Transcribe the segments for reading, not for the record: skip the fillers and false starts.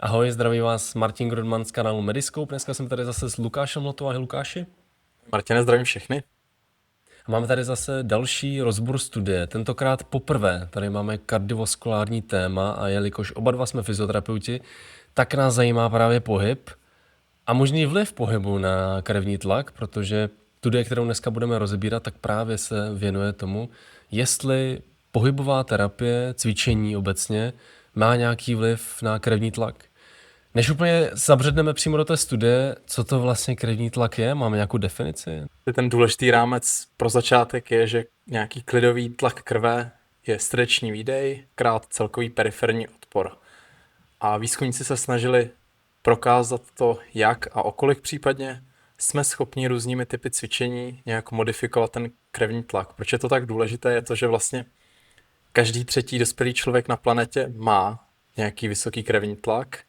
Ahoj, zdraví vás Martin Grodman z kanálu Mediscope. Dneska jsem tady zase s Lukášem Lotou. Ahoj Lukáši. Martine, zdravím všechny. A máme tady zase další rozbor studie. Tentokrát poprvé tady máme kardiovaskulární téma a jelikož oba dva jsme fyzioterapeuti, tak nás zajímá právě pohyb a možný vliv pohybu na krevní tlak, protože studie, kterou dneska budeme rozebírat, tak právě se věnuje tomu, jestli pohybová terapie, cvičení obecně, má nějaký vliv na krevní tlak. Než úplně zabředneme přímo do té studie, co to vlastně krevní tlak je? Máme nějakou definici? Ten důležitý rámec pro začátek je, že nějaký klidový tlak krve je srdeční výdej krát celkový periferní odpor. A výzkumníci se snažili prokázat to, jak a o kolik případně jsme schopni různými typy cvičení nějak modifikovat ten krevní tlak. Proč je to tak důležité? Je to, že vlastně každý třetí dospělý člověk na planetě má nějaký vysoký krevní tlak.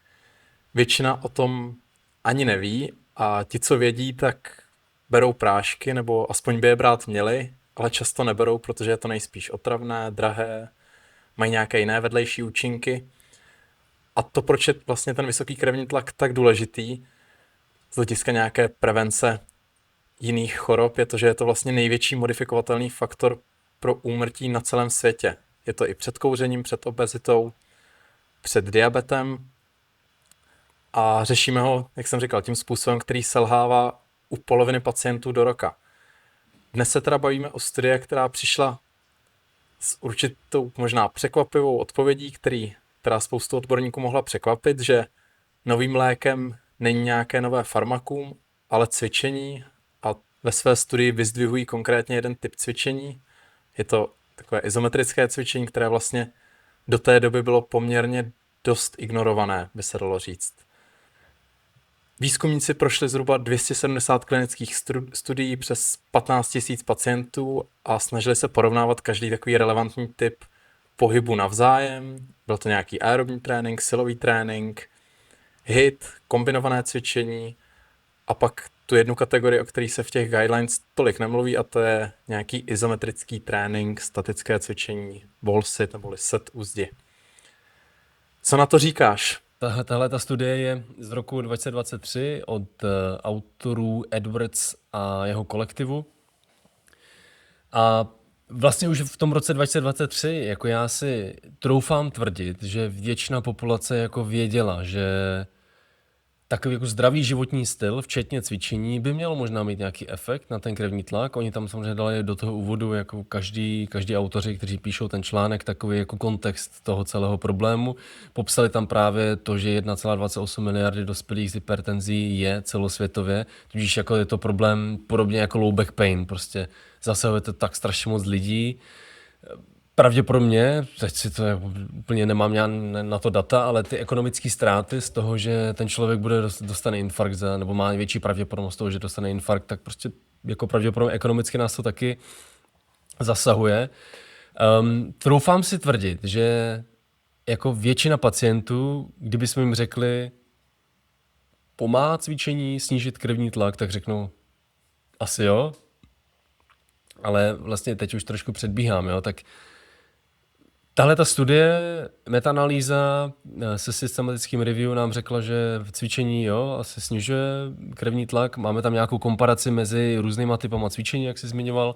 Většina o tom ani neví a ti, co vědí, tak berou prášky, nebo aspoň by je brát měli, ale často neberou, protože je to nejspíš otravné, drahé, mají nějaké jiné vedlejší účinky. A to, proč je vlastně ten vysoký krevní tlak tak důležitý z hlediska nějaké prevence jiných chorob, je to, že je to vlastně největší modifikovatelný faktor pro úmrtí na celém světě. Je to i před kouřením, před obezitou, před diabetem a řešíme ho, jak jsem říkal, tím způsobem, který selhává u poloviny pacientů do roka. Dnes se teda bavíme o studii, která přišla s určitou možná překvapivou odpovědí, která spoustu odborníků mohla překvapit, že novým lékem není nějaké nové farmakum, ale cvičení a ve své studii vyzdvihují konkrétně jeden typ cvičení. Je to takové izometrické cvičení, které vlastně do té doby bylo poměrně dost ignorované, by se dalo říct. Výzkumníci prošli zhruba 270 klinických studií přes 15 000 pacientů a snažili se porovnávat každý takový relevantní typ pohybu navzájem. Byl to nějaký aerobní trénink, silový trénink, HIIT, kombinované cvičení a pak tu jednu kategorii, o které se v těch guidelines tolik nemluví, a to je nějaký izometrický trénink, statické cvičení, wall sit nebo set u zdi. Co na to říkáš? Tahle ta studie je z roku 2023 od autorů Edwards a jeho kolektivu. A vlastně už v tom roce 2023, jako já si troufám tvrdit, že většina populace jako věděla, že takový jako zdravý životní styl, včetně cvičení, by mělo možná mít nějaký efekt na ten krevní tlak. Oni tam samozřejmě dali do toho úvodu jako každý autoři, kteří píšou ten článek, takový jako kontext toho celého problému. Popsali tam právě to, že 1,28 miliardy dospělých s hypertenzí je celosvětově, tudíž jako je to problém podobně jako low back pain, prostě zasahuje to tak strašně moc lidí. Pravděpodobně, teď si to úplně nemám na to data, ale ty ekonomické ztráty z toho, že ten člověk dostane infarkt nebo má větší pravděpodobnost toho, že dostane infarkt, tak prostě jako pravděpodobně ekonomicky nás to taky zasahuje. Troufám si tvrdit, že jako většina pacientů, kdybychom jim řekli, pomáhá cvičení snížit krevní tlak, tak řeknou, asi jo, ale vlastně teď už trošku předbíhám, jo, tak tahle ta studie, metaanalýza se systematickým review nám řekla, že v cvičení jo, asi snižuje krevní tlak. Máme tam nějakou komparaci mezi různýma typama cvičení, jak jsi zmiňoval,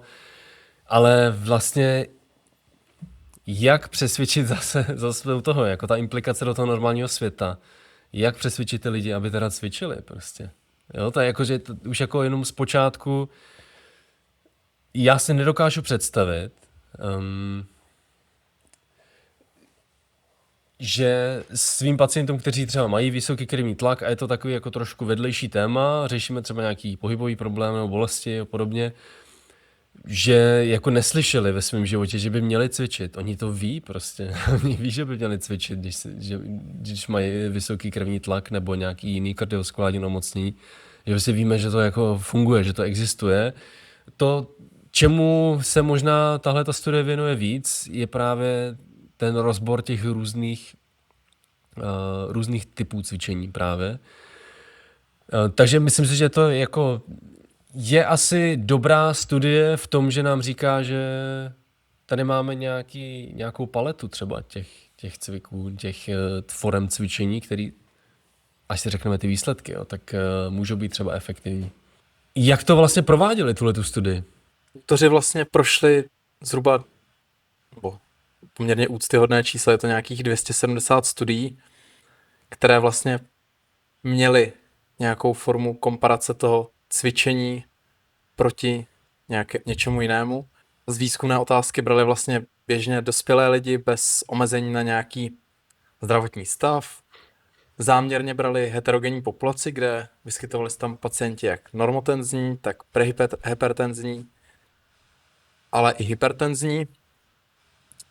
ale vlastně jak přesvědčit zase do toho, jako ta implikace do toho normálního světa, jak přesvědčit ty lidi, aby teda cvičili prostě. Jo, to je jako, že to už jako jenom z počátku já si nedokážu představit, že svým pacientům, kteří třeba mají vysoký krevní tlak a je to takový jako trošku vedlejší téma, řešíme třeba nějaký pohybový problém nebo bolesti a podobně, že jako neslyšeli ve svém životě, že by měli cvičit. Oni to ví prostě. Oni ví, že by měli cvičit, když mají vysoký krevní tlak nebo nějaký jiný kardiovaskulární onemocnění. Že prostě víme, že to jako funguje, že to existuje. To, čemu se možná tahle ta studie věnuje víc, je právě ten rozbor těch různých typů cvičení právě. Takže myslím si, že to jako je asi dobrá studie v tom, že nám říká, že tady máme nějakou paletu třeba těch cviků, těch forem cvičení, který až si řekneme ty výsledky, jo, tak můžou být třeba efektivní. Jak to vlastně prováděli, tuhletu studii? Autoři vlastně prošli zhruba, nebo poměrně úctyhodné číslo, je to nějakých 270 studií, které vlastně měly nějakou formu komparace toho cvičení proti něčemu jinému. Z výzkumné otázky brali vlastně běžně dospělé lidi bez omezení na nějaký zdravotní stav. Záměrně brali heterogenní populaci, kde vyskytovali se tam pacienti jak normotenzní, tak prehypertenzní, ale i hypertenzní.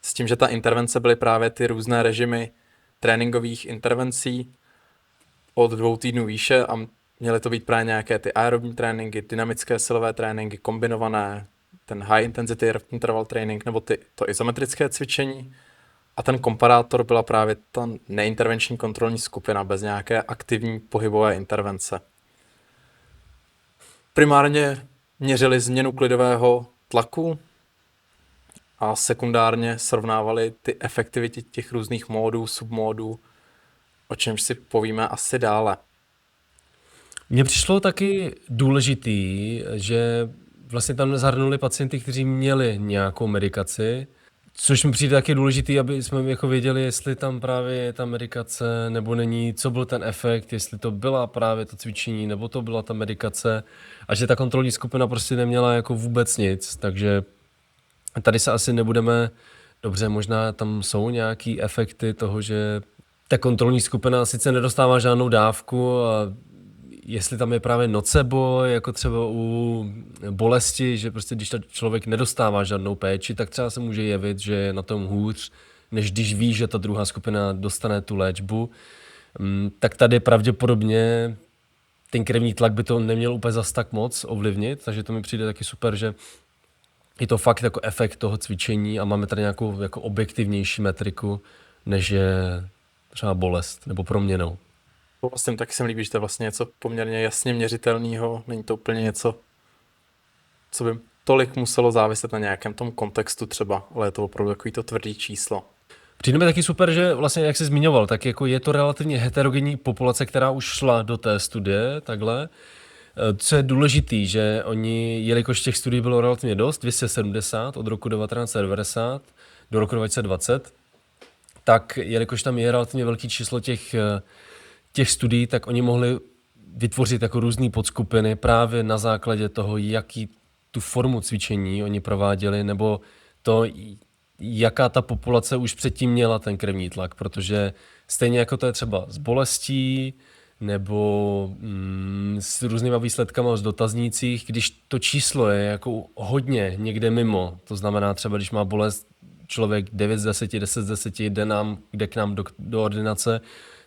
S tím, že ta intervence byly právě ty různé režimy tréninkových intervencí od 2 týdnů výše a měly to být právě nějaké ty aerobní tréninky, dynamické silové tréninky, kombinované, ten high intensity interval training nebo to izometrické cvičení. A ten komparátor byla právě ta neintervenční kontrolní skupina bez nějaké aktivní pohybové intervence. Primárně měřili změnu klidového tlaku a sekundárně srovnávali ty efektivity těch různých módů, submódů, o čemž si povíme asi dále. Mně přišlo taky důležitý, že vlastně tam zahrnuli pacienty, kteří měli nějakou medikaci, což mi přijde taky důležitý, aby jsme jako věděli, jestli tam právě je ta medikace nebo není, co byl ten efekt, jestli to byla právě to cvičení nebo to byla ta medikace a že ta kontrolní skupina prostě neměla jako vůbec nic, takže tady se asi nebudeme, dobře, možná tam jsou nějaký efekty toho, že ta kontrolní skupina sice nedostává žádnou dávku a jestli tam je právě nocebo, jako třeba u bolesti, že prostě když ta člověk nedostává žádnou péči, tak třeba se může jevit, že je na tom hůř, než když ví, že ta druhá skupina dostane tu léčbu. Tak tady pravděpodobně ten krevní tlak by to neměl úplně zas tak moc ovlivnit, takže to mi přijde taky super, že je to fakt jako efekt toho cvičení a máme tady nějakou jako objektivnější metriku, než je třeba bolest nebo proměnou. Vlastně taky se mi líbí, že to je vlastně něco poměrně jasně měřitelného, není to úplně něco, co by tolik muselo záviset na nějakém tom kontextu třeba, ale je to opravdu takový to tvrdý číslo. Přijde mi taky super, že vlastně, jak jsi zmiňoval, tak jako je to relativně heterogenní populace, která už šla do té studie, takhle. Co je důležitý, že oni, jelikož těch studií bylo relativně dost, 270 od roku 1990 do roku 2020, tak jelikož tam je relativně velký číslo těch studií, tak oni mohli vytvořit jako různé podskupiny právě na základě toho, jaký tu formu cvičení oni prováděli, nebo to, jaká ta populace už předtím měla ten krevní tlak, protože stejně jako to je třeba s bolestí, nebo s různýma výsledkama z dotaznících, když to číslo je jako hodně někde mimo, to znamená třeba, když má bolest člověk 9 z 10, 10 z 10, jde k nám do ordinace,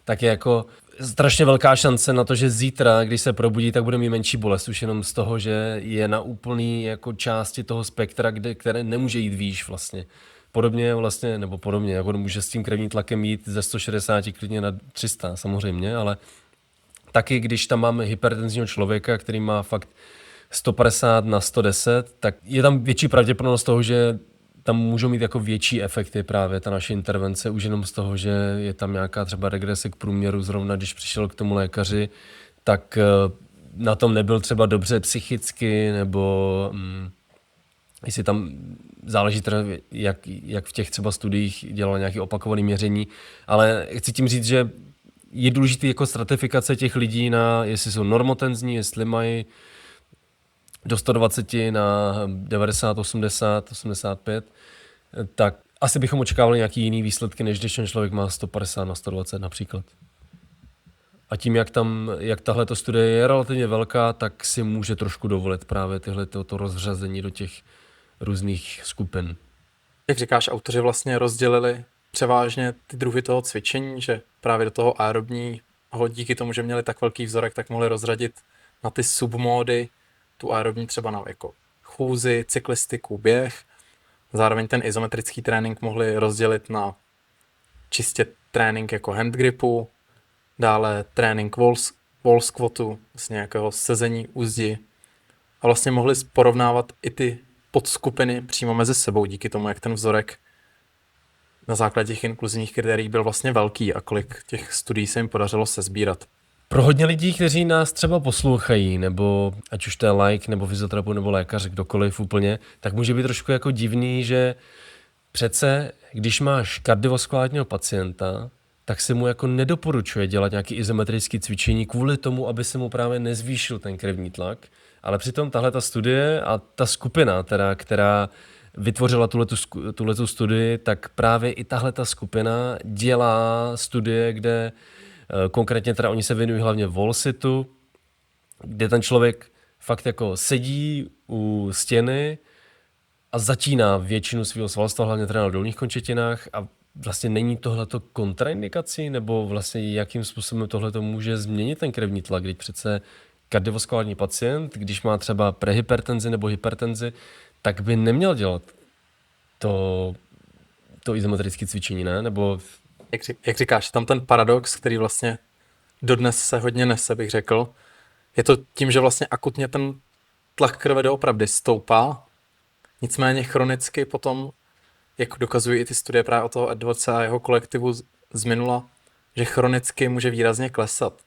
tak je jako strašně velká šance na to, že zítra, když se probudí, tak bude mít menší bolest, už jenom z toho, že je na úplný jako části toho spektra, které nemůže jít výš vlastně. Podobně vlastně, nebo podobně, jako může s tím krevním tlakem jít ze 160 klidně na 300 samozřejmě, ale taky když tam máme hypertenzního člověka, který má fakt 150 na 110, tak je tam větší pravděpodobnost toho, že tam můžou mít jako větší efekty právě ta naše intervence, už jenom z toho, že je tam nějaká třeba regrese k průměru, zrovna když přišel k tomu lékaři, tak na tom nebyl třeba dobře psychicky, nebo jestli tam záleží teda, jak v těch třeba studiích dělal nějaké opakované měření, ale chci tím říct, že je důležitý jako stratifikace těch lidí na, jestli jsou normotenzní, jestli mají do 120 na 90, 80, 85, tak asi bychom očekávali nějaký jiný výsledky, než když ten člověk má 150 na 120 například. A tím, jak tahle studie je relativně velká, tak si může trošku dovolit právě to rozřazení do těch různých skupin. Jak říkáš, autoři vlastně rozdělili převážně ty druhy toho cvičení, že právě do toho aerobního, díky tomu, že měli tak velký vzorek, tak mohli rozřadit na ty submódy, tu aerobní třeba na jako chůzi, cyklistiku, běh. Zároveň ten izometrický trénink mohli rozdělit na čistě trénink jako handgripu, dále trénink wall squatu, vlastně nějakého sezení u zdi. A vlastně mohli porovnávat i ty podskupiny přímo mezi sebou, díky tomu, jak ten vzorek na základě těch inkluzivních kritérií byl vlastně velký a kolik těch studií se jim podařilo sesbírat. Pro hodně lidí, kteří nás třeba poslouchají, nebo ať už to je like, nebo fyzioterapeut, nebo lékař, kdokoliv úplně, tak může být trošku jako divný, že přece, když máš kardiovaskulárního pacienta, tak se mu jako nedoporučuje dělat nějaký izometrický cvičení kvůli tomu, aby se mu právě nezvýšil ten krevní tlak. Ale přitom tahle ta studie a ta skupina, teda, která vytvořila tuhletu studii, tak právě i tahle ta skupina dělá studie, kde konkrétně teda oni se věnují hlavně wall-situ, kde ten člověk fakt jako sedí u stěny a zatíná většinu svého svalstva, hlavně teda na dolních končetinách a vlastně není tohleto kontraindikací, nebo vlastně jakým způsobem tohleto může změnit ten krevní tlak, když přece kardiovaskulární pacient, když má třeba prehypertenzi nebo hypertenzi, tak by neměl dělat to izometrické cvičení, ne? Nebo Jak říkáš, tam ten paradox, který vlastně dodnes se hodně nese, bych řekl, je to tím, že vlastně akutně ten tlak krve doopravdy stoupá, nicméně chronicky potom, jak dokazují i ty studie právě o toho Edwardse a jeho kolektivu z minula, že chronicky může výrazně klesat.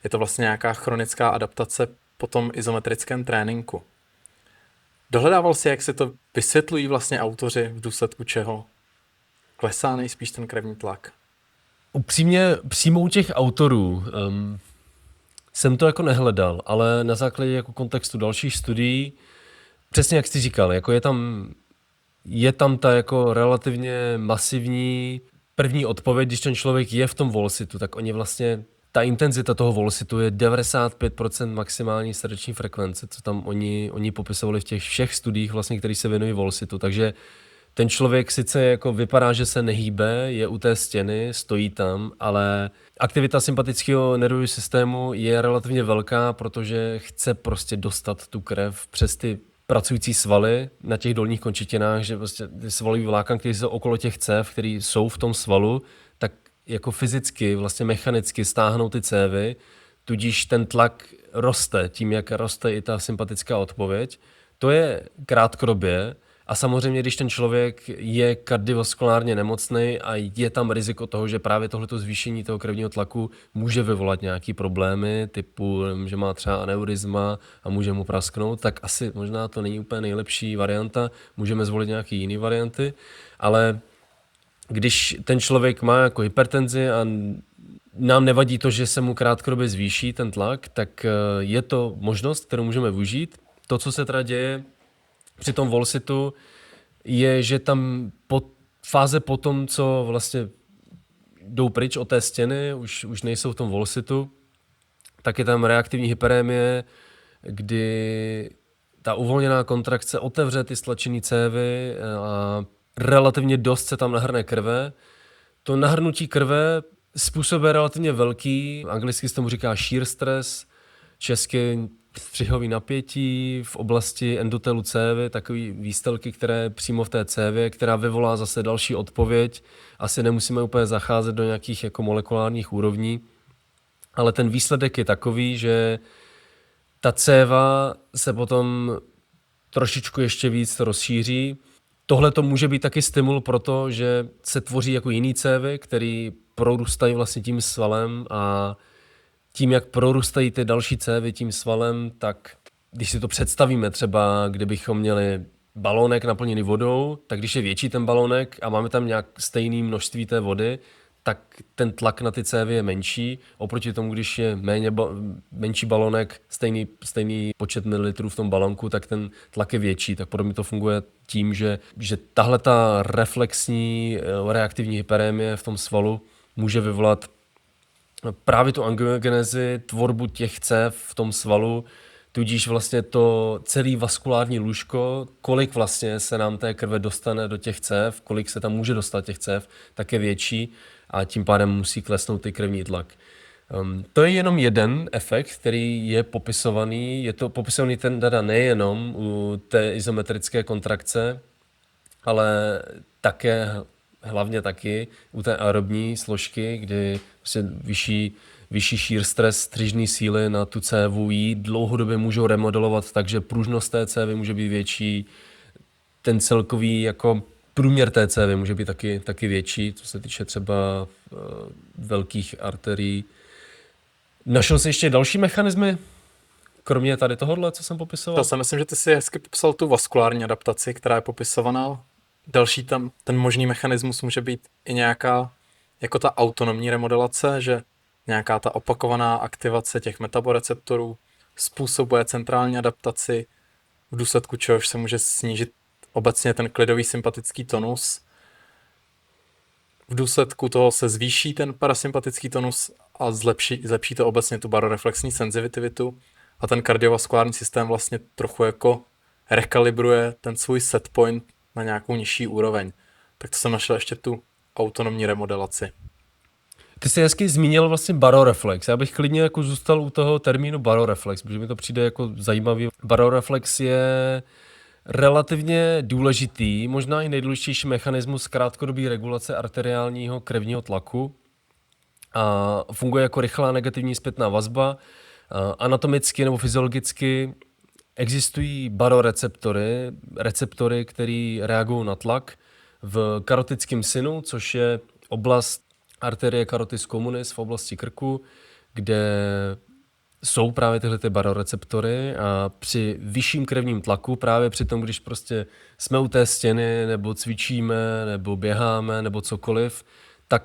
Je to vlastně nějaká chronická adaptace po tom izometrickém tréninku. Dohledával si, jak se to vysvětlují vlastně autoři, v důsledku čeho klesá nejspíš ten krevní tlak? upřímně přímo u těch autorů jsem to jako nehledal, ale na základě jako kontextu dalších studií, přesně jak jsi říkal, jako je tam ta jako relativně masivní první odpověď, když ten člověk je v tom volsitu, tak oni vlastně, ta intenzita toho volsitu je 95% maximální srdeční frekvence, co tam oni popisovali v těch všech studiích, vlastně, které se věnují volsitu. Takže ten člověk sice jako vypadá, že se nehýbe, je u té stěny, stojí tam, ale aktivita sympatického nervového systému je relativně velká, protože chce prostě dostat tu krev přes ty pracující svaly na těch dolních končetinách, že prostě ty svalový vlákna, které jsou okolo těch cév, které jsou v tom svalu, tak jako fyzicky, vlastně mechanicky stáhnou ty cévy, tudíž ten tlak roste tím, jak roste i ta sympatická odpověď. To je krátkodobě a samozřejmě, když ten člověk je kardiovaskulárně nemocný a je tam riziko toho, že právě tohleto zvýšení toho krevního tlaku může vyvolat nějaký problémy, typu, že má třeba aneurizma a může mu prasknout, tak asi možná to není úplně nejlepší varianta, můžeme zvolit nějaké jiné varianty, ale když ten člověk má jako hypertenzi a nám nevadí to, že se mu krátkodobě zvýší ten tlak, tak je to možnost, kterou můžeme využít. To, co se teda děje při tom volsitu, je, že tam fáze po tom, co vlastně jdou pryč od té stěny, už nejsou v tom volsitu, tak je tam reaktivní hyperémie, kdy ta uvolněná kontrakce otevře ty stlačené cévy a relativně dost se tam nahrne krve. To nahrnutí krve způsobuje relativně velký, anglicky se tomu říká shear stress, česky střihový napětí v oblasti endotelu cévy, takové výstelky, které přímo v té cévě, která vyvolá zase další odpověď. Asi nemusíme úplně zacházet do nějakých jako molekulárních úrovní, ale ten výsledek je takový, že ta céva se potom trošičku ještě víc rozšíří. Tohle to může být taky stimul pro to, že se tvoří jako jiný cévy, které prorůstají vlastně tím svalem a tím, jak prorůstají ty další cévy tím svalem, tak když si to představíme třeba, kdybychom měli balónek naplněný vodou, tak když je větší ten balónek a máme tam nějak stejné množství té vody, tak ten tlak na ty cévy je menší. Oproti tomu, když je menší balónek, stejný počet mililitrů v tom balonku, tak ten tlak je větší. Tak podobně to funguje tím, že tahle ta reflexní reaktivní hyperémie v tom svalu může vyvolat právě tu angiogenezi, tvorbu těch cév v tom svalu, tudíž vlastně to celé vaskulární lůžko, kolik vlastně se nám té krve dostane do těch cév, kolik se tam může dostat těch cév, tak je větší a tím pádem musí klesnout ty krevní tlak. To je jenom jeden efekt, který je popisovaný. Je to popisovaný teda nejenom u té izometrické kontrakce, ale také hlavně taky u té aerobní složky, kdy prostě vyšší shear stress, střižní síly na tu cévu jí dlouhodobě můžou remodelovat, takže pružnost té cévy může být větší, ten celkový jako průměr té cévy může být taky větší, co se týče třeba velkých arterií. Našel jsi ještě další mechanismy, kromě tady tohohle, co jsem popisoval? Já si myslím, že ty si hezky popsal tu vaskulární adaptaci, která je popisovaná. Další tam, ten možný mechanismus může být i nějaká, jako ta autonomní remodelace, že nějaká ta opakovaná aktivace těch metaboreceptorů způsobuje centrální adaptaci, v důsledku čehož se může snížit obecně ten klidový sympatický tonus. V důsledku toho se zvýší ten parasympatický tonus a zlepší to obecně tu baroreflexní senzitivitu a ten kardiovaskulární systém vlastně trochu jako rekalibruje ten svůj set point na nějakou nižší úroveň. Tak to jsem našel ještě tu autonomní remodelaci. Ty jsi hezky zmínil vlastně baroreflex. Já bych klidně jako zůstal u toho termínu baroreflex, protože mi to přijde jako zajímavý. Baroreflex je relativně důležitý, možná i nejdůležitější mechanismus krátkodobé regulace arteriálního krevního tlaku. A funguje jako rychlá negativní zpětná vazba. Anatomicky nebo fyziologicky existují receptory, které reagují na tlak v karotickém synu, což je oblast arterie carotis communis v oblasti krku, kde jsou právě tyhle ty baroreceptory a při vyšším krevním tlaku, právě při tom, když prostě jsme u té stěny, nebo cvičíme, nebo běháme, nebo cokoliv, tak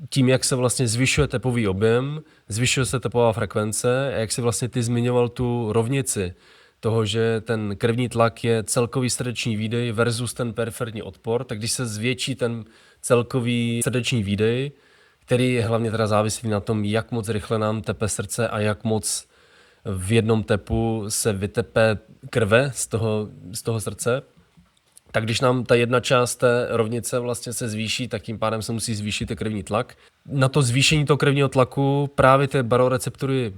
tím, jak se vlastně zvyšuje tepový objem, zvyšuje se tepová frekvence a jak si vlastně ty zmiňoval tu rovnici toho, že ten krevní tlak je celkový srdeční výdej versus ten periferní odpor, tak když se zvětší ten celkový srdeční výdej, který je hlavně teda závislý na tom, jak moc rychle nám tepe srdce a jak moc v jednom tepu se vytepe krve z toho srdce, tak když nám ta jedna část té rovnice vlastně se zvýší, tak tím pádem se musí zvýšit ten krevní tlak. Na to zvýšení toho krevního tlaku právě ty baroreceptory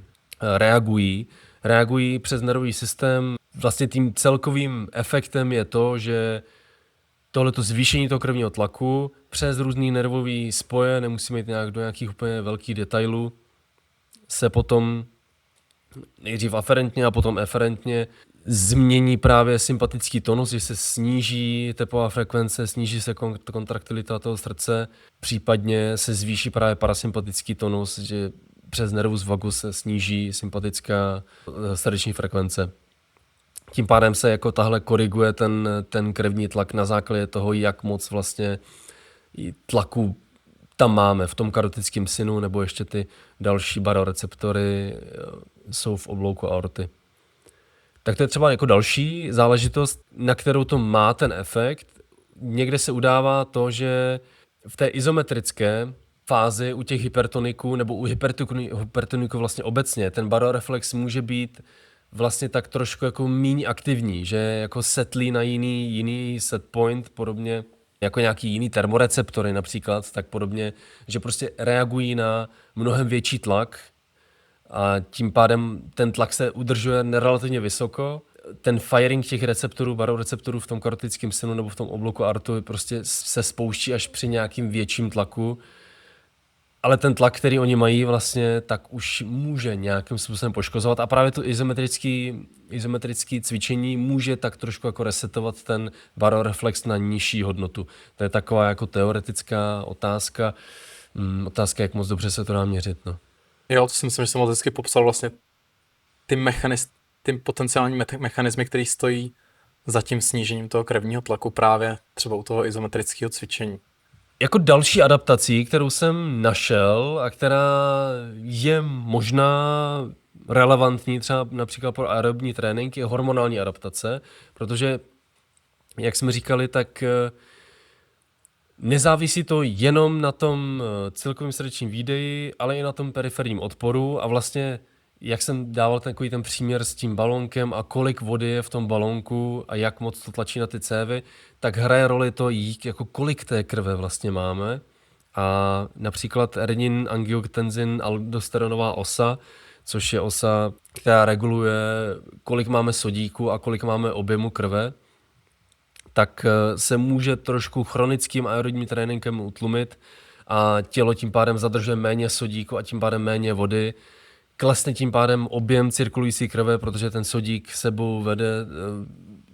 reagují přes nervový systém. Vlastně tím celkovým efektem je to, že tohleto zvýšení toho krevního tlaku přes různý nervový spoje, nemusíme jít do nějakých úplně velkých detailů, se potom nejdřív aferentně a potom eferentně změní právě sympatický tonus, že se sníží tepová frekvence, sníží se kontraktilita toho srdce, případně se zvýší právě parasympatický tonus, že přes nervus vagus se sníží sympatická srdeční frekvence. Tím pádem se jako tahle koriguje ten krevní tlak na základě toho, jak moc vlastně tlaku tam máme v tom karotickém synu, nebo ještě ty další baroreceptory jsou v oblouku aorty. Tak to je třeba jako další záležitost, na kterou to má ten efekt. Někde se udává to, že v té izometrické fázi u těch hypertoniků nebo u hypertoniků vlastně obecně ten baroreflex může být vlastně tak trošku jako míň aktivní, že jako setlí na jiný set point, podobně jako nějaký jiný termoreceptory například, tak podobně, že prostě reagují na mnohem větší tlak a tím pádem ten tlak se udržuje relativně vysoko. Ten firing těch receptorů, baroreceptorů v tom karotickém synu nebo v tom oblouku aorty prostě se spouští až při nějakým větším tlaku. Ale ten tlak, který oni mají vlastně, tak už může nějakým způsobem poškozovat a právě to izometrické cvičení může tak trošku jako resetovat ten baroreflex na nižší hodnotu. To je taková jako teoretická otázka, jak moc dobře se to dá měřit. No. Jo, to si myslím, že jsem vždycky popsal vlastně ty potenciální mechanismy, které stojí za tím snížením toho krevního tlaku právě třeba u toho izometrického cvičení. Jako další adaptací, kterou jsem našel a která je možná relevantní třeba například pro aerobní trénink, je hormonální adaptace, protože, jak jsme říkali, tak nezávisí to jenom na tom celkovém srdečním výdeji, ale i na tom periferním odporu a vlastně, jak jsem dával takový ten příměr s tím balónkem a kolik vody je v tom balónku a jak moc to tlačí na ty cévy, tak hraje roli to, jako kolik té krve vlastně máme. A například renin, angiotensin, aldosteronová osa, což je osa, která reguluje, kolik máme sodíku a kolik máme objemu krve, tak se může trošku chronickým aerobním tréninkem utlumit a tělo tím pádem zadržuje méně sodíku a tím pádem méně vody. Klesne tím pádem objem cirkulující krve, protože ten sodík sebou vede,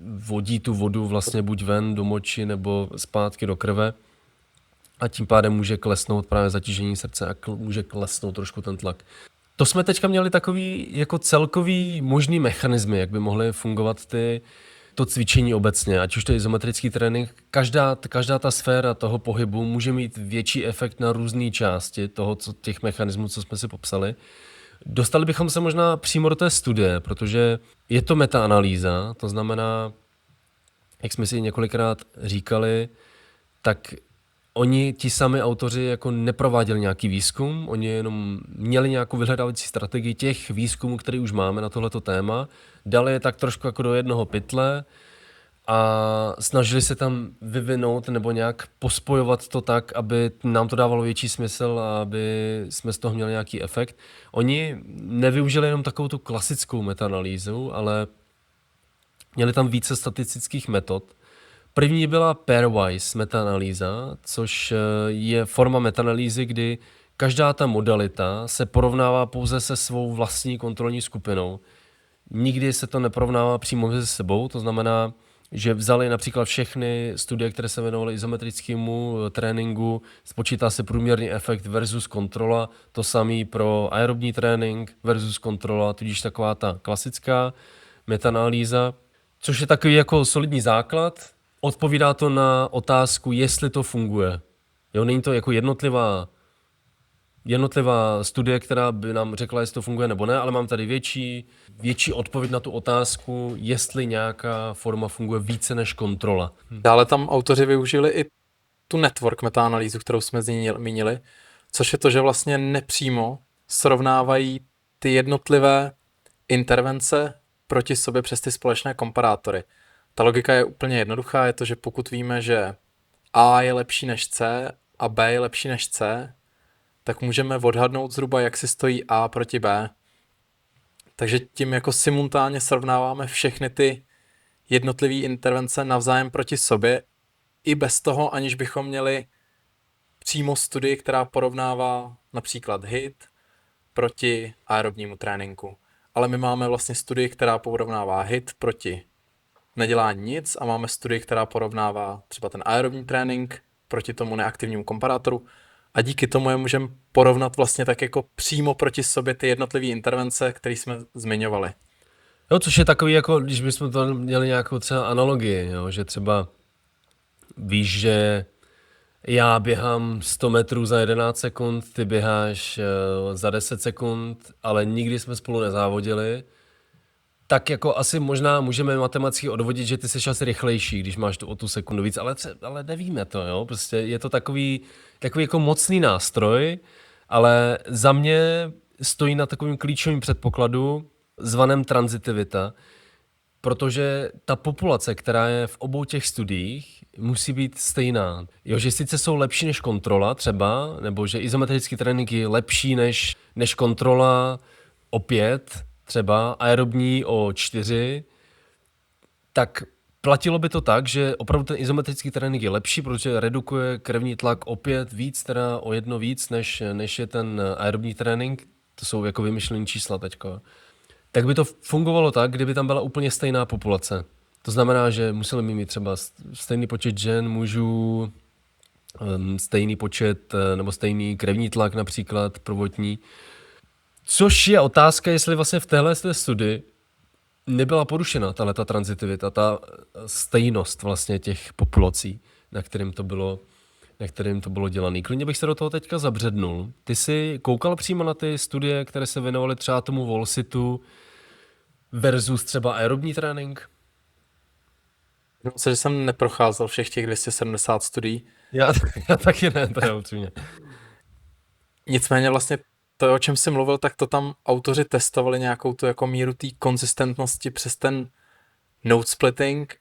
vodí tu vodu vlastně buď ven do moči nebo zpátky do krve a tím pádem může klesnout právě zatížení srdce a může klesnout trošku ten tlak. To jsme teďka měli takový jako celkový možný mechanismy, jak by mohly fungovat to cvičení obecně, ať už to je izometrický trénink. Každá ta sféra toho pohybu může mít větší efekt na různé části těch mechanismů, co jsme si popsali. Dostali bychom se možná přímo do té studie, protože je to metaanalýza, to znamená, jak jsme si několikrát říkali, tak oni, ti sami autoři, jako neprováděli nějaký výzkum, oni jenom měli nějakou vyhledávací strategii těch výzkumů, které už máme na tohleto téma, dali je tak trošku jako do jednoho pytle a snažili se tam vyvinout nebo nějak pospojovat to tak, aby nám to dávalo větší smysl a aby jsme z toho měli nějaký efekt. Oni nevyužili jenom takovou tu klasickou metaanalýzu, ale měli tam více statistických metod. První byla pairwise metaanalýza, což je forma metaanalýzy, kdy každá ta modalita se porovnává pouze se svou vlastní kontrolní skupinou. Nikdy se to neporovnává přímo mezi sebou, to znamená, že vzali například všechny studie, které se věnovaly izometrickému tréninku, spočítá se průměrný efekt versus kontrola, to samé pro aerobní trénink versus kontrola, tudíž taková ta klasická metaanalýza, což je takový jako solidní základ. Odpovídá to na otázku, jestli to funguje. Jo, není to jako jednotlivá studie, která by nám řekla, jestli to funguje nebo ne, ale mám tady větší odpověď na tu otázku, jestli nějaká forma funguje více než kontrola. Dále tam autoři využili i tu network metaanalýzu, kterou jsme zmínili, což je to, že vlastně nepřímo srovnávají ty jednotlivé intervence proti sobě přes ty společné komparátory. Ta logika je úplně jednoduchá, je to, že pokud víme, že A je lepší než C a B je lepší než C, tak můžeme odhadnout zhruba, jak si stojí A proti B. Takže tím jako simultánně srovnáváme všechny ty jednotlivé intervence navzájem proti sobě, i bez toho, aniž bychom měli přímo studii, která porovnává například HIIT proti aerobnímu tréninku. Ale my máme vlastně studii, která porovnává HIIT proti nedělání nic a máme studii, která porovnává třeba ten aerobní trénink proti tomu neaktivnímu komparátoru a díky tomu je můžeme porovnat vlastně tak jako přímo proti sobě ty jednotlivé intervence, které jsme zmiňovali. Jo, což je takový, jako když bychom to měli nějakou třeba analogii, jo, že třeba víš, že já běhám 100 metrů za 11 sekund, ty běháš za 10 sekund, ale nikdy jsme spolu nezávodili, tak jako asi možná můžeme matematicky odvodit, že ty jsi asi rychlejší, když máš o tu sekundu víc, ale nevíme to, jo, prostě je to takový jako mocný nástroj, ale za mě stojí na takovým klíčovým předpokladu zvaném transitivita, protože ta populace, která je v obou těch studiích, musí být stejná. Jo, že sice jsou lepší než kontrola třeba, nebo že izometrický trénink je lepší než kontrola o 5, třeba aerobní o 4, tak platilo by to tak, že opravdu ten izometrický trénink je lepší, protože redukuje krevní tlak o 5 víc, teda o 1 víc, než je ten aerobní trénink. To jsou jako vymyšlený čísla teďko. Tak by to fungovalo tak, kdyby tam byla úplně stejná populace. To znamená, že museli mít třeba stejný počet žen, mužů, stejný počet nebo stejný krevní tlak například prvotní. Což je otázka, jestli vlastně v téhle studii nebyla porušena ta transitivita, ta stejnost vlastně těch populací, na kterým to bylo dělané. Klidně bych se do toho teďka zabřednul. Ty jsi koukal přímo na ty studie, které se věnovaly třeba tomu Volsitu versus třeba aerobní trénink? Myslím, že jsem neprocházel všech těch 270 studií. Já taky ne, to je upřímně. Nicméně vlastně to, o čem jsi mluvil, tak to tam autoři testovali nějakou tu jako míru té konzistentnosti přes ten node splitting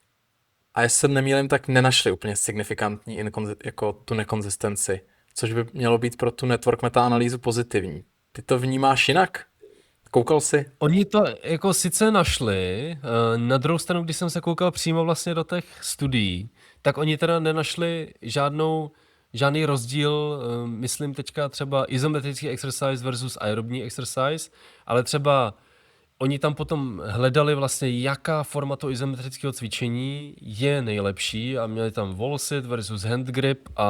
a jestli se nemýlím, tak nenašli úplně signifikantní jako tu nekonzistenci, což by mělo být pro tu network metaanalýzu pozitivní. Ty to vnímáš jinak? Koukal jsi? Oni to jako sice našli, na druhou stranu, když jsem se koukal přímo vlastně do těch studií, tak oni teda nenašli žádný rozdíl, myslím teďka třeba izometrický exercise versus aerobní exercise, ale třeba oni tam potom hledali vlastně, jaká forma toho izometrického cvičení je nejlepší a měli tam Volsit versus hand grip a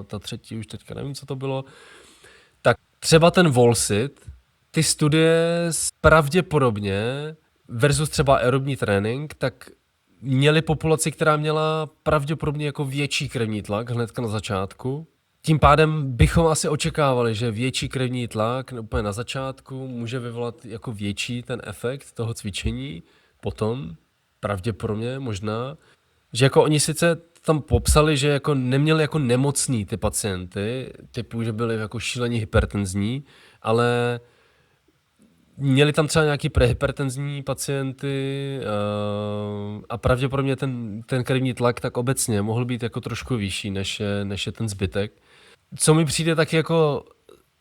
ta třetí už teďka nevím, co to bylo. Tak třeba ten Volsit, ty studie pravděpodobně versus třeba aerobní trénink, tak měli populaci, která měla pravděpodobně jako větší krevní tlak hnedka na začátku. Tím pádem bychom asi očekávali, že větší krevní tlak úplně na začátku může vyvolat jako větší ten efekt toho cvičení potom, pravděpodobně možná, že jako oni sice tam popsali, že jako neměli jako nemocný ty pacienty, typu, že byli jako šíleně hypertenzní, ale měli tam třeba nějaký prehypertenzní pacienty a pravděpodobně ten krevní tlak tak obecně mohl být jako trošku vyšší, než je ten zbytek. Co mi přijde taky jako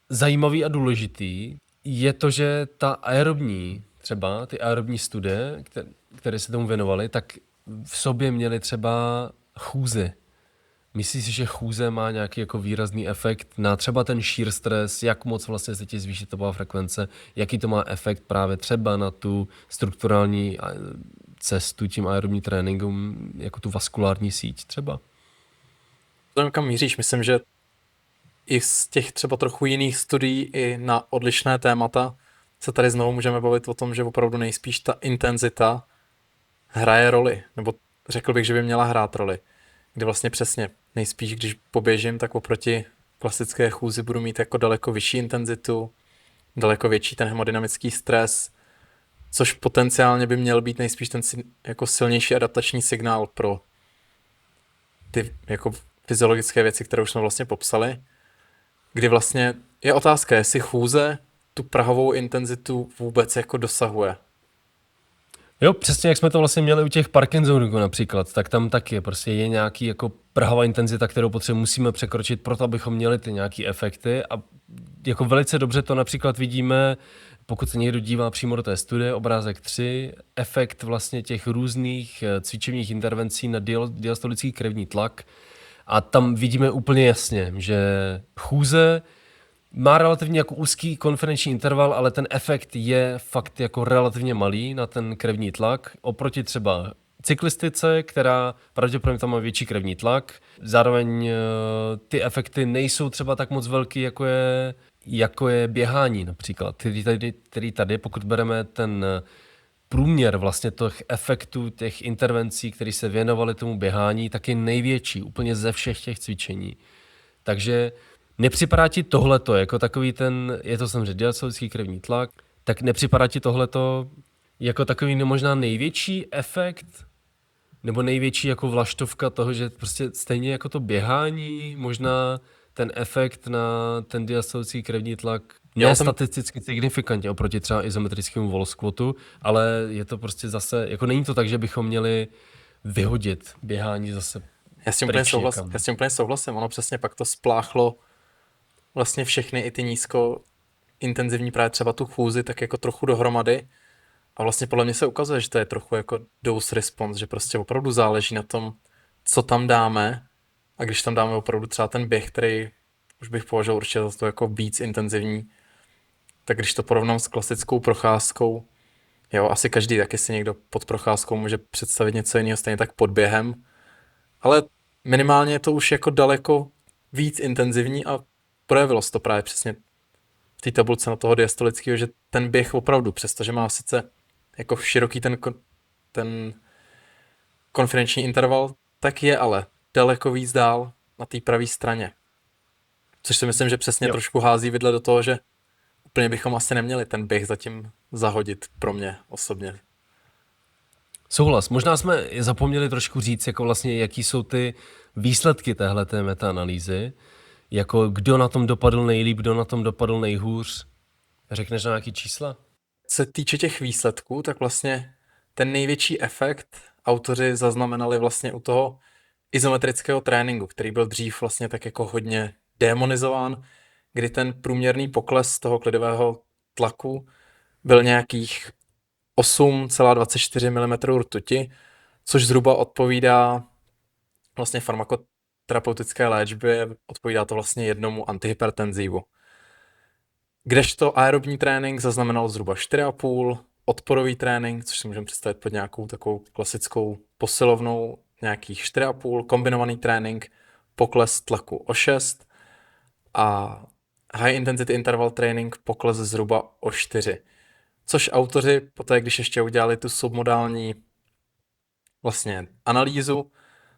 zajímavý a důležitý, je to, že třeba ty aerobní studie, které se tomu věnovaly, tak v sobě měly třeba chůzi. Myslíš si, že chůze má nějaký jako výrazný efekt na třeba ten shear stres, jak moc vlastně se ti zvýší tobová frekvence, jaký to má efekt právě třeba na tu strukturální cestu tím aerobní tréninkům, jako tu vaskulární síť třeba? To kam míříš? Myslím, že i z těch třeba trochu jiných studií i na odlišné témata se tady znovu můžeme bavit o tom, že opravdu nejspíš ta intenzita hraje roli, nebo řekl bych, že by měla hrát roli. Kdy vlastně přesně nejspíš, když poběžím, tak oproti klasické chůzi budu mít jako daleko vyšší intenzitu, daleko větší ten hemodynamický stres, což potenciálně by měl být nejspíš ten jako silnější adaptační signál pro ty jako fyziologické věci, které už jsme vlastně popsali, kdy vlastně je otázka, jestli chůze tu prahovou intenzitu vůbec jako dosahuje. Jo, přesně jak jsme to vlastně měli u těch Parkinsonů například, tak tam taky prostě je nějaký jako prahová intenzita, kterou musíme překročit proto, abychom měli ty nějaký efekty a jako velice dobře to například vidíme, pokud se někdo dívá přímo do té studie, obrázek 3, efekt vlastně těch různých cvičebních intervencí na diastolický krevní tlak a tam vidíme úplně jasně, že chůze má relativně jako úzký konferenční interval, ale ten efekt je fakt jako relativně malý na ten krevní tlak. Oproti třeba cyklistice, která pravděpodobně tam má větší krevní tlak. Zároveň ty efekty nejsou třeba tak moc velký, jako je běhání například. Který tady, pokud bereme ten průměr vlastně těch efektů, těch intervencí, které se věnovaly tomu běhání, tak je největší úplně ze všech těch cvičení. Takže nepřipadá ti tohleto, jako takový je to samozřejmě diastolický krevní tlak, tak nepřipadá ti tohleto jako takový možná největší efekt, nebo největší jako vlaštovka toho, že prostě stejně jako to běhání, možná ten efekt na ten diastolický krevní tlak ne statisticky signifikantně oproti třeba izometrickému wall squatu, ale je to prostě zase, jako není to tak, že bychom měli vyhodit běhání zase. Já s tím úplně souhlasím, ono přesně pak to spláchlo vlastně všechny i ty nízkointenzivní právě třeba tu chůzi tak jako trochu dohromady a vlastně podle mě se ukazuje, že to je trochu jako dose response, že prostě opravdu záleží na tom, co tam dáme a když tam dáme opravdu třeba ten běh, který už bych považoval určitě za to jako víc intenzivní, tak když to porovnám s klasickou procházkou, jo, asi každý, taky si někdo pod procházkou může představit něco jiného, stejně tak pod během, ale minimálně je to už jako daleko víc intenzivní a projevilo se to právě přesně v té tabulce na toho diastolického, že ten běh opravdu, přestože má sice jako široký ten konferenční interval, tak je ale daleko víc dál na té pravé straně. Což si myslím, že přesně trošku hází vidle do toho, že úplně bychom asi neměli ten běh zatím zahodit pro mě osobně. Souhlas. Možná jsme zapomněli trošku říct, jako vlastně, jaký jsou ty výsledky téhleté metaanalýzy, jako kdo na tom dopadl nejlíp, kdo na tom dopadl nejhůř. Řekneš na nějaký čísla? Co se týče těch výsledků, tak vlastně ten největší efekt autoři zaznamenali vlastně u toho izometrického tréninku, který byl dřív vlastně tak jako hodně demonizován, kdy ten průměrný pokles toho klidového tlaku byl nějakých 8,24 mm rtuti, což zhruba odpovídá vlastně farmakoterapeutické léčbě, odpovídá to vlastně jednomu antihypertenzivu. Kdežto aerobní trénink zaznamenal zhruba 4,5, odporový trénink, což si můžeme představit pod nějakou takovou klasickou posilovnou, nějakých 4,5, kombinovaný trénink, pokles tlaku o 6 a high intensity interval training pokles zhruba o 4. Což autoři poté, když ještě udělali tu submodální vlastně analýzu,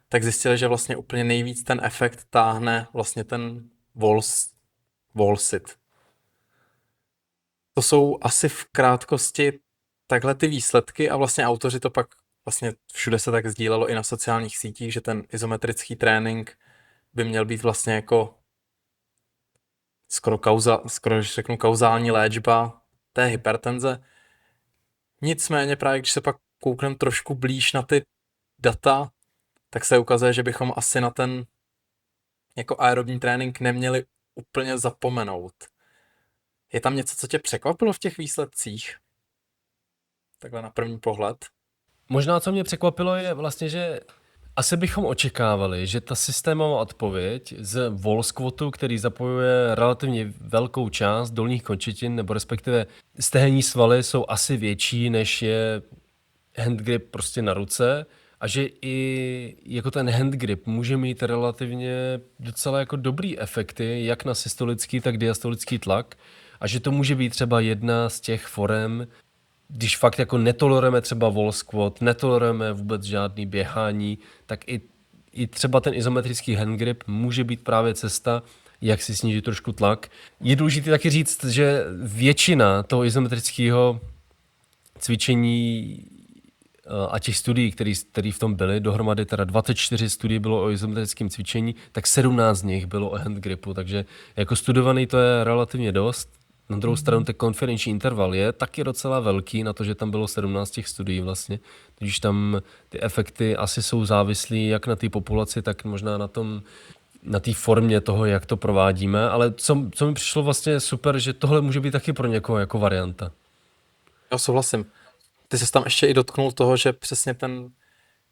tak zjistili, že vlastně úplně nejvíc ten efekt táhne vlastně ten wall sit. To jsou asi v krátkosti takhle ty výsledky a vlastně autoři to pak vlastně všude se tak sdílelo i na sociálních sítích, že ten izometrický trénink by měl být vlastně jako skoro řeknu kauzální léčba té hypertenze. Nicméně právě když se pak koukneme trošku blíž na ty data, tak se ukazuje, že bychom asi na ten jako aerobní trénink neměli úplně zapomenout. Je tam něco, co tě překvapilo v těch výsledcích? Takhle na první pohled. Možná, co mě překvapilo, je vlastně, že asi bychom očekávali, že ta systémová odpověď z wall squatu, který zapojuje relativně velkou část dolních končetin, nebo respektive stehenní svaly jsou asi větší, než je hand grip prostě na ruce, a že i jako ten hand grip může mít relativně docela jako dobrý efekty, jak na systolický, tak diastolický tlak, a že to může být třeba jedna z těch forem, když fakt jako netolerujeme třeba wall squat, netolerujeme vůbec žádný běhání, tak i třeba ten izometrický hand grip může být právě cesta, jak si snížit trošku tlak. Je důležité taky říct, že většina toho izometrického cvičení a těch studií, které v tom byly, dohromady teda 24 studií bylo o izometrickém cvičení, tak 17 z nich bylo o hand gripu, takže jako studovaný to je relativně dost. Na druhou stranu ten konferenční interval je taky docela velký na to, že tam bylo 17 těch studií vlastně, když tam ty efekty asi jsou závislí jak na té populaci, tak možná na té formě toho, jak to provádíme, ale co mi přišlo vlastně super, že tohle může být taky pro někoho jako varianta. Já souhlasím. Ty jsi tam ještě i dotknul toho, že přesně ten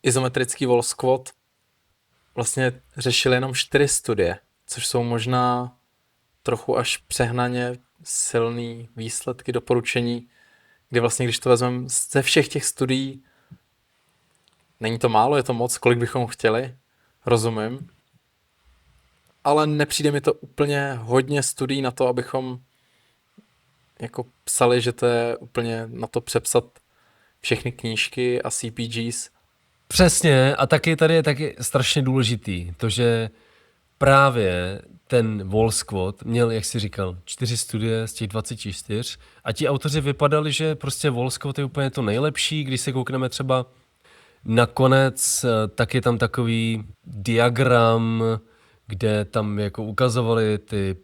izometrický wall squat vlastně řešil jenom 4 studie, což jsou možná trochu až přehnaně silný výsledky doporučení, kdy vlastně, když to vezmeme ze všech těch studií, není to málo, je to moc, kolik bychom chtěli, rozumím, ale nepřijde mi to úplně hodně studií na to, abychom jako psali, že to je úplně na to přepsat všechny knížky a CPGs. Přesně, a taky tady je taky strašně důležitý to, že právě ten wall squat měl, jak jsi říkal, 4 studie z těch 24 a ti autoři vypadali, že prostě wall squat je úplně to nejlepší. Když se koukneme třeba nakonec, tak je tam takový diagram, kde tam jako ukazovali ty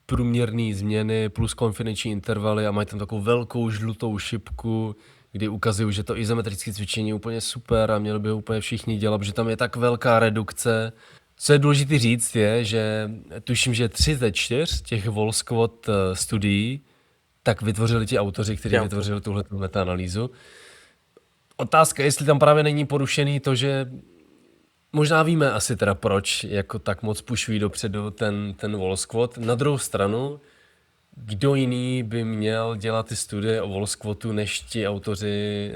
průměrné změny plus konfidenční intervaly a mají tam takovou velkou žlutou šipku, kdy ukazují, že to izometrické cvičení je úplně super a měli by ho úplně všichni dělat, protože tam je tak velká redukce. Co je důležité říct je, že tuším, že 3 ze 4 těch wall squat studií tak vytvořili ti autoři, kteří vytvořili tuhletu metaanalýzu. Otázka, jestli tam právě není porušený to, že možná víme asi teda proč jako tak moc pušují dopředu ten wall squat. Na druhou stranu, kdo jiný by měl dělat ty studie o wall squatu než ti autoři,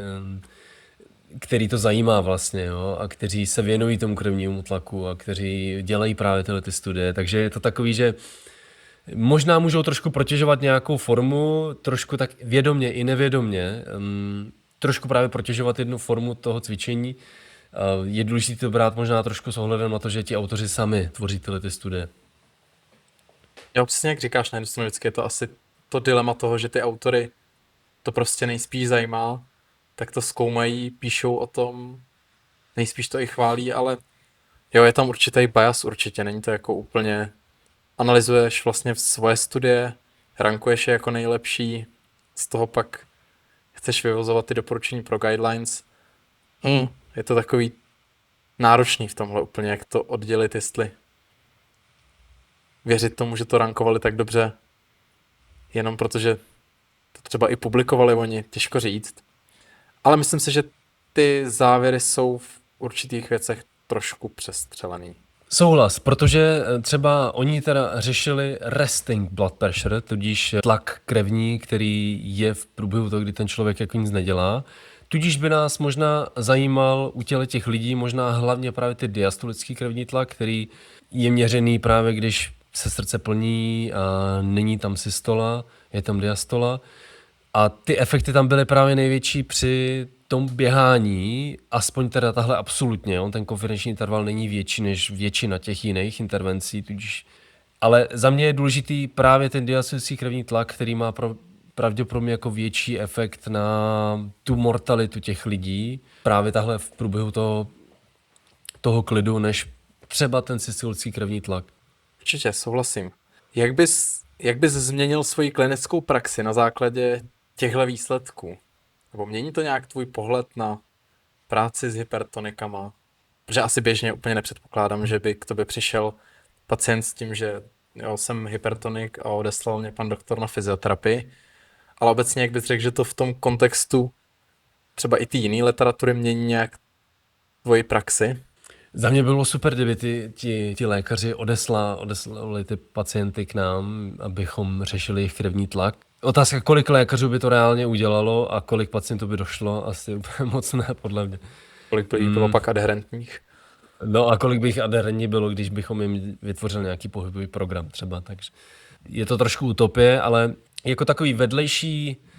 který to zajímá vlastně, jo, a kteří se věnují tomu krevnímu tlaku a kteří dělají právě tyhle ty studie. Takže je to takový, že možná můžou trošku protěžovat nějakou formu, trošku tak vědomně i nevědomně, trošku právě protěžovat jednu formu toho cvičení. Je důležité to brát možná trošku s ohledem na to, že ti autoři sami tvoří tyhle ty studie. Jo, přesně jak říkáš, na jednu stranu vždycky je to asi to dilema toho, že ty autory to prostě nejspíš zajímá, tak to zkoumají, píšou o tom, nejspíš to i chválí, ale jo, je tam určitý bias určitě, není to jako úplně, analyzuješ vlastně svoje studie, rankuješ je jako nejlepší, z toho pak chceš vyvozovat ty doporučení pro guidelines. Je to takový náročný v tomhle úplně, jak to oddělit, jestli věřit tomu, že to rankovali tak dobře, jenom protože to třeba i publikovali oni, těžko říct. Ale myslím si, že ty závěry jsou v určitých věcech trošku přestřelený. Souhlas, protože třeba oni teda řešili resting blood pressure, tudíž tlak krevní, který je v průběhu toho, kdy ten člověk jako nic nedělá. Tudíž by nás možná zajímal u těch lidí možná hlavně právě ty diastolický krevní tlak, který je měřený právě, když se srdce plní a není tam systola, je tam diastola. A ty efekty tam byly právě největší při tom běhání, aspoň teda tahle absolutně, jo? Ten konferenční interval není větší než většina těch jiných intervencí, tudíž... Ale za mě je důležitý právě ten diastolický krevní tlak, který má pravděpodobně jako větší efekt na tu mortalitu těch lidí, právě tahle v průběhu toho klidu, než třeba ten systolický krevní tlak. Určitě, souhlasím. Jak bys změnil svoji klinickou praxi na základě těchto výsledků? Nebo mění to nějak tvůj pohled na práci s hypertonikama? Protože asi běžně úplně nepředpokládám, že by k tobě přišel pacient s tím, že jo, jsem hypertonik a odeslal mě pan doktor na fyzioterapii. Ale obecně, jak bys řekl, že to v tom kontextu třeba i ty jiné literatury mění nějak tvoji praxi? Za mě bylo super, kdyby ti lékaři odeslali ty pacienty k nám, abychom řešili jejich krevní tlak. Otázka, kolik lékařů by to reálně udělalo a kolik pacientů by došlo, asi úplně moc ne, podle mě. Kolik by jich bylo pak adherentních? No a kolik by jich adherentní bylo, když bychom jim vytvořili nějaký pohybový program třeba, takže je to trošku utopie, ale jako takový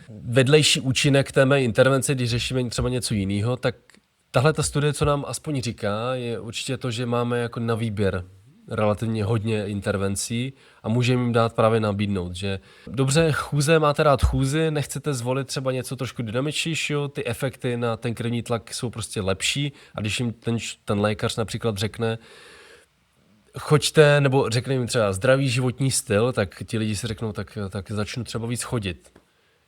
vedlejší účinek té mé intervence, když řešíme třeba něco jiného, tak tahle ta studie, co nám aspoň říká, je určitě to, že máme jako na výběr relativně hodně intervencí a můžeme jim dát právě nabídnout, že dobře, chůze, máte rád chůzi, nechcete zvolit třeba něco trošku dynamičtějšího, ty efekty na ten krevní tlak jsou prostě lepší a když jim ten lékař například řekne, choďte, nebo řekne jim třeba zdravý životní styl, tak ti lidi si řeknou, tak začnu třeba víc chodit.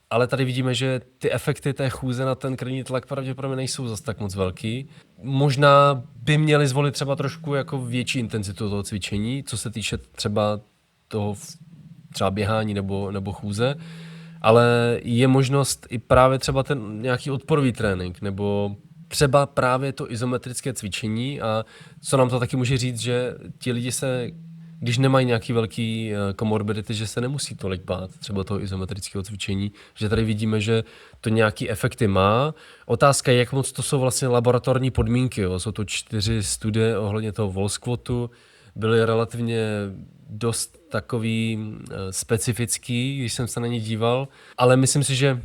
Ale tady vidíme, že ty efekty té chůze na ten krevní tlak pravděpodobně nejsou zas tak moc velký. Možná by měli zvolit třeba trošku jako větší intenzitu toho cvičení, co se týče třeba toho třeba běhání nebo chůze, ale je možnost i právě třeba ten nějaký odporový trénink, nebo třeba právě to izometrické cvičení a co nám to taky může říct, že ti lidi se, když nemají nějaký velký komorbidity, že se nemusí tolik bát třeba toho izometrického cvičení, že tady vidíme, že to nějaký efekty má. Otázka je, jak moc to jsou vlastně laboratorní podmínky. Jo. Jsou to 4 studie ohledně toho wall squatu, byly relativně dost takový specifický, když jsem se na ně díval, ale myslím si, že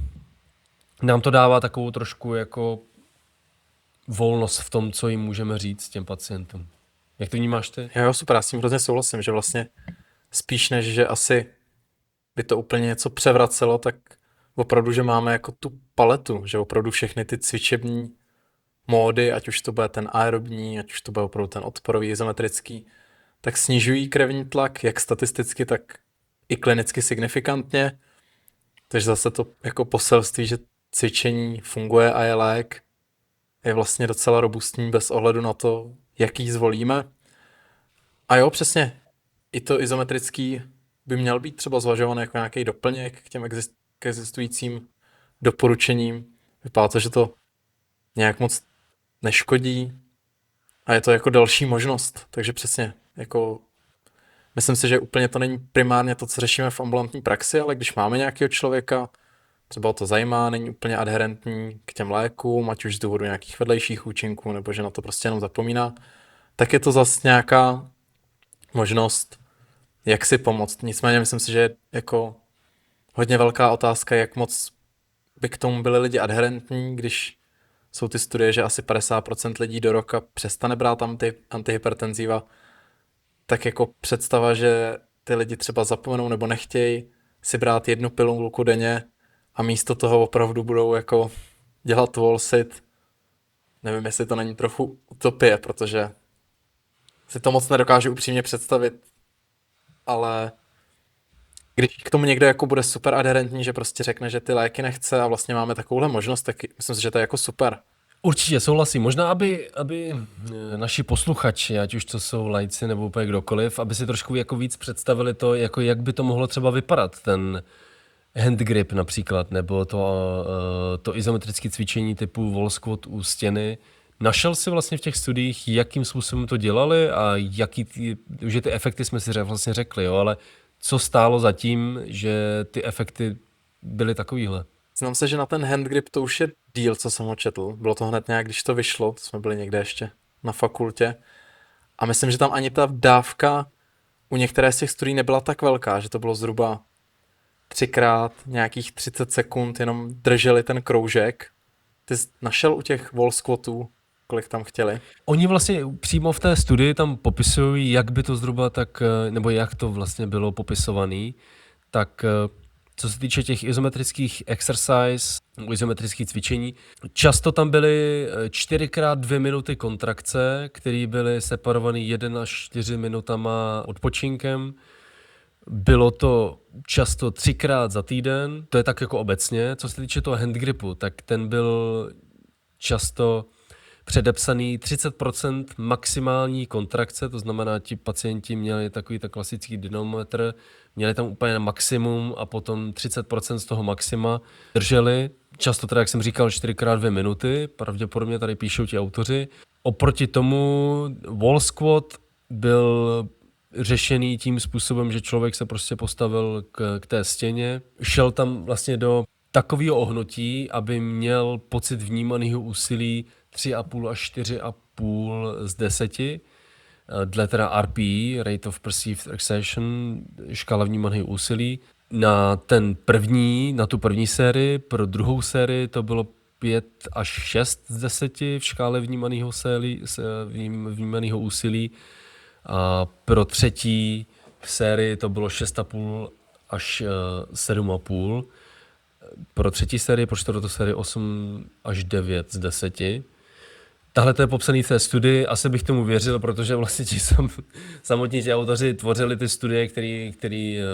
nám to dává takovou trošku jako volnost v tom, co jim můžeme říct těm pacientům. Jak to vnímáš ty? Jo, super, já s tím hrozně souhlasím, že vlastně spíš než, že asi by to úplně něco převracelo, tak opravdu, že máme jako tu paletu, že opravdu všechny ty cvičební módy, ať už to bude ten aerobní, ať už to bude opravdu ten odporový, izometrický, tak snižují krevní tlak, jak statisticky, tak i klinicky signifikantně. Takže zase to jako poselství, že cvičení funguje a je lék, je vlastně docela robustní bez ohledu na to, jaký zvolíme. A jo, přesně, i to izometrický by měl být třeba zvažovaný jako nějaký doplněk k těm k existujícím doporučením. Vypadá to, že to nějak moc neškodí a je to jako další možnost. Takže přesně, jako myslím si, že úplně to není primárně to, co řešíme v ambulantní praxi, ale když máme nějakého člověka, třeba ho to zajímá, není úplně adherentní k těm lékům, ať už z důvodu nějakých vedlejších účinků, nebo že na to prostě jenom zapomíná, tak je to zase nějaká možnost, jak si pomoct. Nicméně myslím si, že je jako hodně velká otázka, jak moc by k tomu byli lidi adherentní, když jsou ty studie, že asi 50% lidí do roka přestane brát antihypertenziva, tak jako představa, že ty lidi třeba zapomenou nebo nechtějí si brát 1 pilulku denně a místo toho opravdu budou jako dělat wall-sit. Nevím, jestli to není trochu utopie, protože si to moc nedokážu upřímně představit, ale když k tomu někdo jako bude super adherentní, že prostě řekne, že ty léky nechce a vlastně máme takovouhle možnost, tak myslím si, že to je jako super. Určitě souhlasím. Možná, aby naši posluchači, ať už to jsou laici nebo úplně kdokoliv, aby si trošku jako víc představili to, jako jak by to mohlo třeba vypadat, ten hand grip například, nebo to izometrické cvičení typu wall squat u stěny. Našel jsi vlastně v těch studiích, jakým způsobem to dělali a že ty efekty jsme si vlastně řekli, jo, ale co stálo za tím, že ty efekty byly takovýhle? Znám se, že na ten hand grip to už je díl, co jsem ho četl. Bylo to hned nějak, když to vyšlo, to jsme byli někde ještě na fakultě. A myslím, že tam ani ta dávka u některé z těch studií nebyla tak velká, že to bylo zhruba 3x nějakých 30 sekund, jenom drželi ten kroužek. Ty jsi našel u těch wall squatů, kolik tam chtěli? Oni vlastně přímo v té studii tam popisují, jak by to zhruba tak, nebo jak to vlastně bylo popisovaný. Tak co se týče těch izometrických exercise, izometrických cvičení, často tam byly 4x2 minuty kontrakce, které byly separované 1 až 4 minutama odpočinkem. Bylo to často 3x za týden, to je tak jako obecně. Co se týče toho handgripu, tak ten byl často předepsaný 30% maximální kontrakce, to znamená, ti pacienti měli takový tak klasický dynamometr, měli tam úplně na maximum a potom 30% z toho maxima drželi. Často teda, jak jsem říkal, 4x2 minuty, pravděpodobně tady píšou ti autoři. Oproti tomu wall squat byl řešený tím způsobem, že člověk se prostě postavil k té stěně, šel tam vlastně do takového ohnutí, aby měl pocit vnímaného úsilí 3,5 až 4,5 z 10, dle teda RPE, Rate of Perceived Exertion, škála vnímaného úsilí. Na tu první sérii, pro druhou sérii to bylo 5 až 6 z 10 v škále vnímaného úsilí. A pro třetí sérii to bylo 6,5 až 7,5. Pro třetí sérii, pro čtvrtou sérii 8 až 9 z 10. Tahle to je popsaný v té studii, asi bych tomu věřil, protože vlastně samotní ti autoři tvořili ty studie, které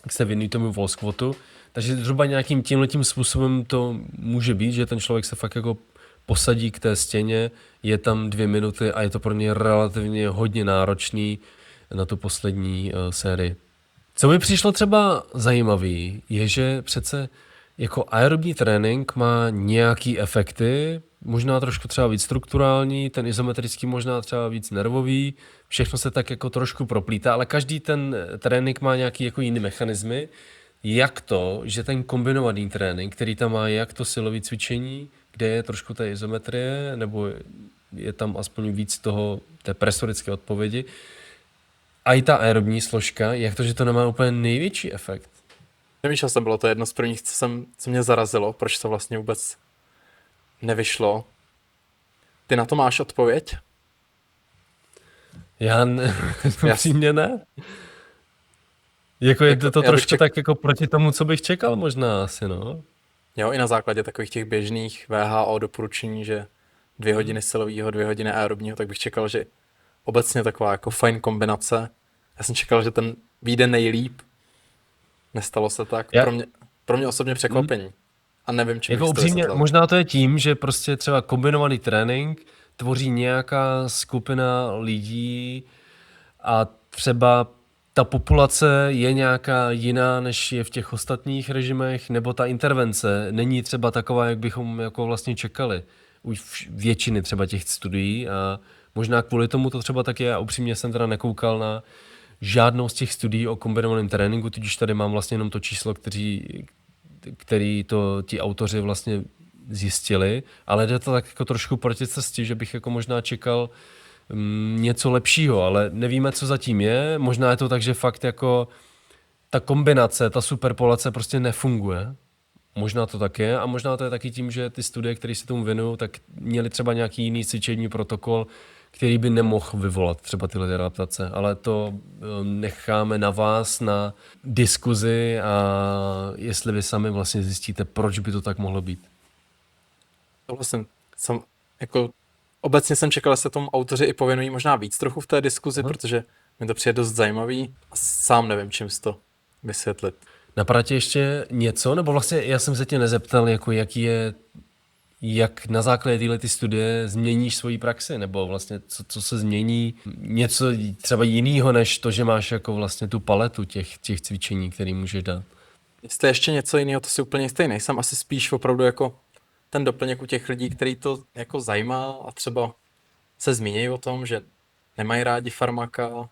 se věnují tomu wall squatu. Takže zhruba nějakým tímhletím způsobem to může být, že ten člověk se fakt jako posadí k té stěně, je tam 2 minuty a je to pro ně relativně hodně náročný na tu poslední sérii. Co mi přišlo třeba zajímavý, je, že přece jako aerobní trénink má nějaký efekty, možná trošku třeba víc strukturální, ten izometrický možná třeba víc nervový, všechno se tak jako trošku proplítá, ale každý ten trénink má nějaký jako jiný mechanismy. Jak to, že ten kombinovaný trénink, který tam má jak to silové cvičení, kde je trošku té izometrie, nebo je tam aspoň víc té presorické odpovědi, a i ta aerobní složka, jak to, že to nemá úplně největší efekt? Nemýšlel jsem, bylo to jedno z prvních, co mě zarazilo, proč to vlastně vůbec nevyšlo. Ty na to máš odpověď? Já upřímně ne. Jako je to trošku tak jako proti tomu, co bych čekal možná asi, no. Jo, i na základě takových těch běžných VHO doporučení, že 2 hodiny silového, 2 hodiny aerobního, tak bych čekal, že obecně taková jako fajn kombinace. Já jsem čekal, že ten vyjde nejlíp. Nestalo se tak. Pro mě osobně překvapení. A nevím, čím jako bych to upřímně, možná to je tím, že prostě třeba kombinovaný trénink tvoří nějaká skupina lidí a třeba ta populace je nějaká jiná, než je v těch ostatních režimech, nebo ta intervence není třeba taková, jak bychom jako vlastně čekali u většiny třeba těch studií a možná kvůli tomu to třeba tak je. Já upřímně jsem teda nekoukal na žádnou z těch studií o kombinovaném tréninku, tudíž tady mám vlastně jenom to číslo, který to ti autoři vlastně zjistili, ale jde to tak jako trošku proti cestě, že bych jako možná čekal něco lepšího, ale nevíme, co zatím je. Možná je to tak, že fakt jako ta kombinace, ta superpolace prostě nefunguje. Možná to tak je a možná to je taky tím, že ty studie, které se tomu věnují, tak měly třeba nějaký jiný cvičení protokol, který by nemohl vyvolat třeba tyhle adaptace, ale to necháme na vás, na diskuzi a jestli vy sami vlastně zjistíte, proč by to tak mohlo být. Tohle jsem jako obecně jsem čekal, že se tomu autoři i pověnují možná víc trochu v té diskuzi, protože mi to přijde dost zajímavý a sám nevím, čím si to vysvětlit. Napadá tě ještě něco? Nebo vlastně já jsem se tě nezeptal, jako jak na základě této studie změníš svoji praxi, nebo vlastně co se změní, něco třeba jiného, než to, že máš jako vlastně tu paletu těch cvičení, který můžeš dát. Jestli ještě něco jiného, to si úplně jistý nejsem, asi spíš opravdu jako ten doplněk u těch lidí, který to jako zajímá a třeba se zmínějí o tom, že nemají rádi farmaka,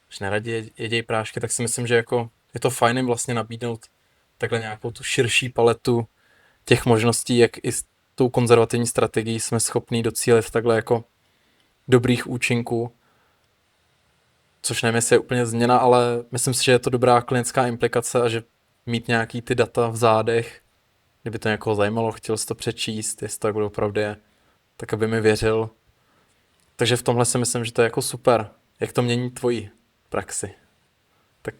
že neradi jedějí prášky, tak si myslím, že jako je to fajn jim vlastně nabídnout takhle nějakou tu širší paletu těch možností, jak i s tou konzervativní strategií jsme schopní docílit takhle jako dobrých účinků. což nevím, jestli je úplně změna, ale myslím si, že je to dobrá klinická implikace a že mít nějaký ty data v zádech, kdyby to někoho zajímalo, chtěl si to přečíst, jestli to tak opravdu je, tak aby mi věřil. Takže v tomhle si myslím, že to je jako super. Jak to mění tvoji praxi? Tak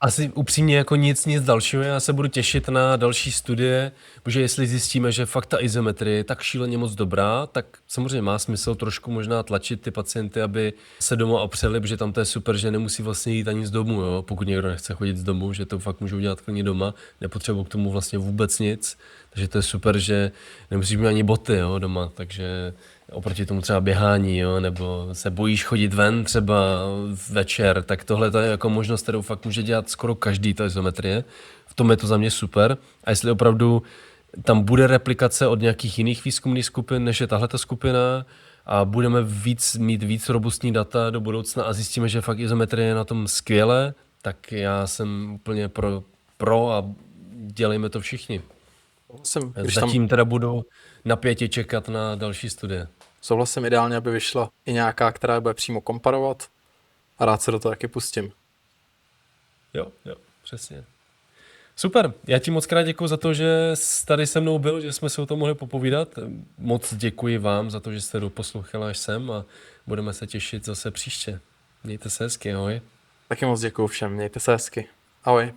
Asi upřímně jako nic dalšího, já se budu těšit na další studie, protože jestli zjistíme, že fakt ta izometrie je tak šíleně moc dobrá, tak samozřejmě má smysl trošku možná tlačit ty pacienty, aby se doma opřeli, protože tam to je super, že nemusí vlastně jít ani z domu, jo? Pokud někdo nechce chodit z domu, že to fakt můžou dělat klidně doma, nepotřebují k tomu vlastně vůbec nic, takže to je super, že nemusíš mít ani boty, jo, doma, takže oproti tomu třeba běhání, jo, nebo se bojíš chodit ven třeba večer, tak tohle to je jako možnost, kterou fakt může dělat skoro každý, ta izometrie. V tom je to za mě super. A jestli opravdu tam bude replikace od nějakých jiných výzkumných skupin, než je tahleta skupina, a budeme mít víc robustní data do budoucna a zjistíme, že fakt izometrie je na tom skvěle, tak já jsem úplně pro a dělejme to všichni. když tam Zatím teda budu napětě čekat na další studie. souhlasím ideálně, aby vyšla i nějaká, která bude přímo komparovat a rád se do toho taky pustím. Jo, přesně. Super, já ti moc krát děkuji za to, že jsi tady se mnou byl, že jsme se o tom mohli popovídat. Moc děkuji vám za to, že jste doposlouchali až sem a budeme se těšit zase příště. Mějte se hezky, ahoj. Taky moc děkuju všem, mějte se hezky. Ahoj.